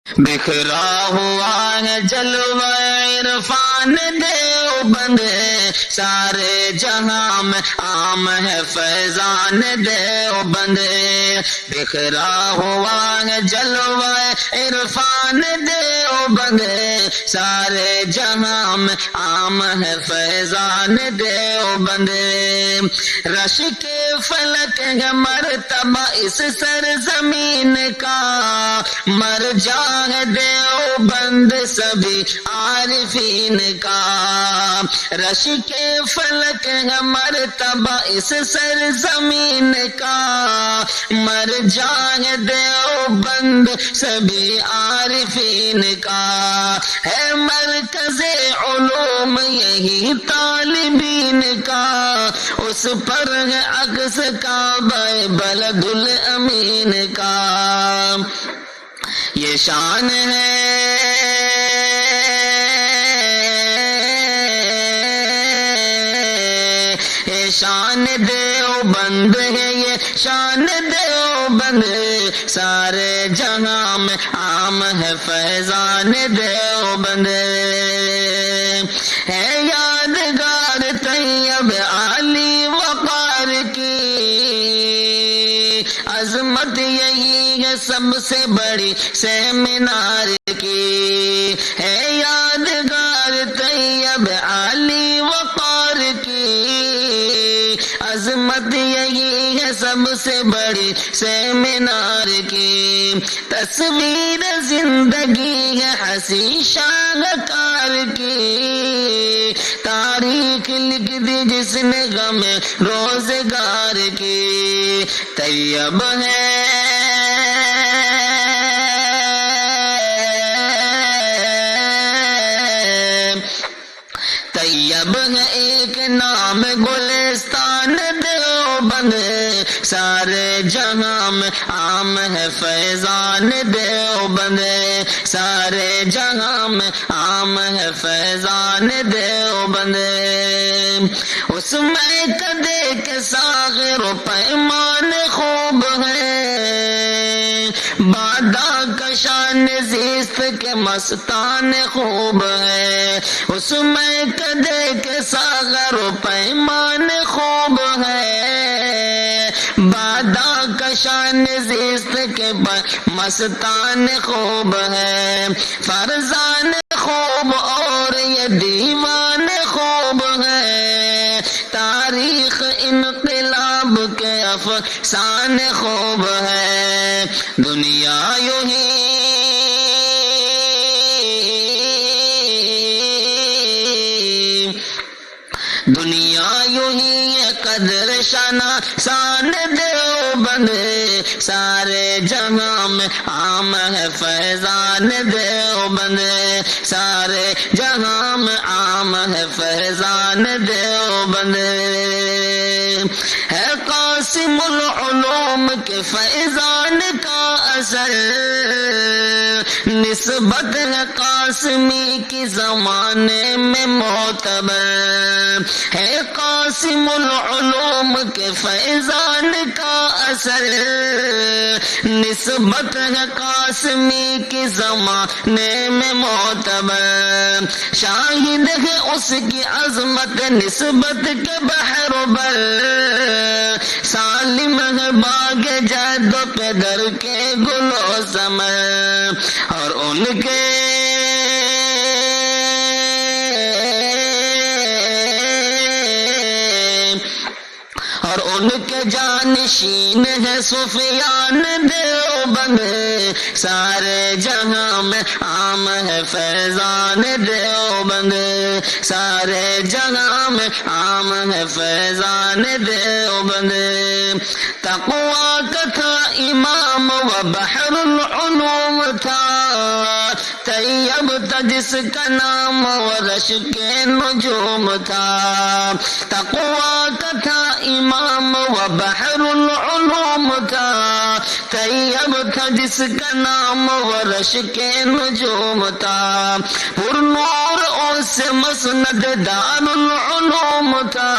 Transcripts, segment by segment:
بکھرا ہوا ہے جلوہ عرفان دیوبند، سارے جہاں میں عام ہے فیضان دیوبند۔ بکھرا ہوا ہے جلوہ عرفان دیوبند، سارے جہاں میں عام ہے فیضان دیوبند۔ رش کے فلک ہے مرتبہ اس سرزمین کا، مرجع ہے دیوبند سبھی عارفین کا۔ رش کے فلک ہے مرتبہ اس سرزمین کا، مرجع ہے دیوبند سبھی عارفین کا۔ ہے مرکز علوم یہی طالبین کا، اس پر ہے عکس کعبہ بلد الامین کا۔ یہ شان ہے شان دیوبند ہے، یہ شان دیوبند، سارے جہاں میں عام ہے فیضان دیوبند۔ ہے یادگار طیب علی وقار کی، عظمت یہی ہے سب سے بڑی سیمینار کی۔ ہے یادگار طیب علی وقار کی، عظمت یہی ہے سب سے بڑی سیمینار کی۔ تصویر زندگی ہے حسین شاہکار کی، تاریخ لکھ دی جس نے غم روزگار کی۔ طیب ہے طیب ہے ایک نام گلستان دیوبند، سارے جہاں میں عام ہے فیضان دیوبند، سارے جہاں میں عام ہے فیضان دیوبند۔ اس میں کدے کے ساغر و پیمان خوب ہے، بادا کشان زیست کے مستان خوب ہے۔ اس میں کدے کے ساغر و پیمان خوب ہے، بادا کشان زیست کے مستان خوب ہے۔ فرزان خوب اور یہ دیوان خوب ہے، تاریخ انقلاب کے افسان خوب ہے۔ دنیا یوں ہی دنیا یوں ہی قدر شان دیوبند، سارے جہاں میں عام ہے فیضان دیوبند، سارے جہاں میں عام ہے فیضان دیوبند۔ ہے قاسم العلوم کے فیضان کا اثر، نسبت ہے قاسمی کی زمانے میں معتبر۔ ہے قاسم العلوم کے فیضان کا اثر، نسبت ہے قاسمی کی زمانے میں معتبر۔ شاہد ہے اس کی عظمت نسبت کے بحر بر، سالم ہے باغ جد و پدر کے گل و ثمر، اور ان کے جانشین ہے سفیان دیوبند، سارے جہاں میں عام ہے فیضان دیوبند، سارے جہاں میں عام ہے فیضان دیوبند۔ تقویٰ کا تھا امام و بحر العلوم تھا، طیب تھا جس کا نام ورش کے نجوم تھا۔ تقویٰ کا تھا امام و بحر العلوم تھا، طیب تھا جس کا نام ورش کے نجوم تھا۔ پر نور اس مسند دار العلوم تھا،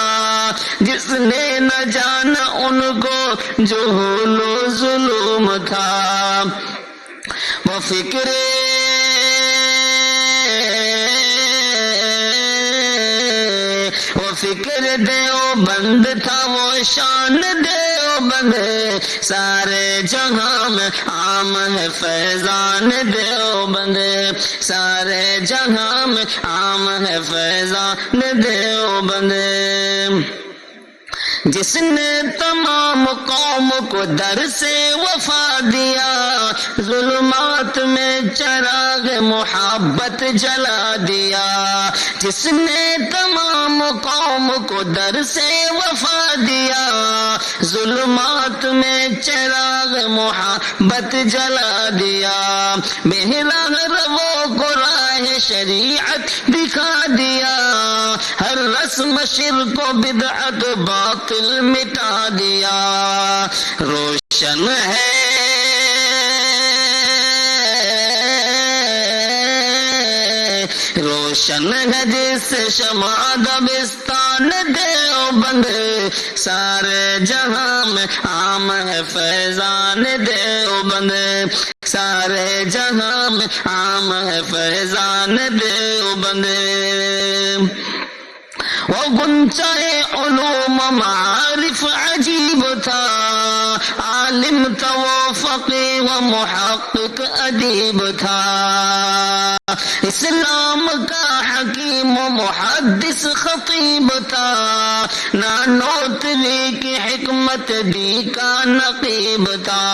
جس نے نہ جانا ان کو جہل و ظلم تھا۔ وہ فکر دیوبند تھا، وہ شان دیوبند، سارے جہاں میں عام ہے فیضان دیوبند، سارے جہاں میں عام ہے فیضان دیوبند۔ جس نے تمام قوم کو در سے وفا دیا، ظلمات میں چراغ محبت جلا دیا۔ جس نے تمام قوم کو در سے وفا دیا، ظلمات میں چراغ محبت جلا دیا۔ بہلا ربوں کو راہ شریعت دکھا دیا، ہر رسم شرک و بدعت باطل مٹا دیا۔ روشن ہے روشن ہے جس شمع دبستان دیوبند، سارے جہاں میں عام ہے فیضان دیوبند، سارے جہاں میں عام ہے فیضان دیوبند۔ وہ گنچۂ علوم معارف عجیب تھا، عالم تھا وہ فقیہ و محقق ادیب تھا، اسلام کا حکیم و محدث خطیب تھا، نانوتوی کی حکمت دی کا نقیب تھا۔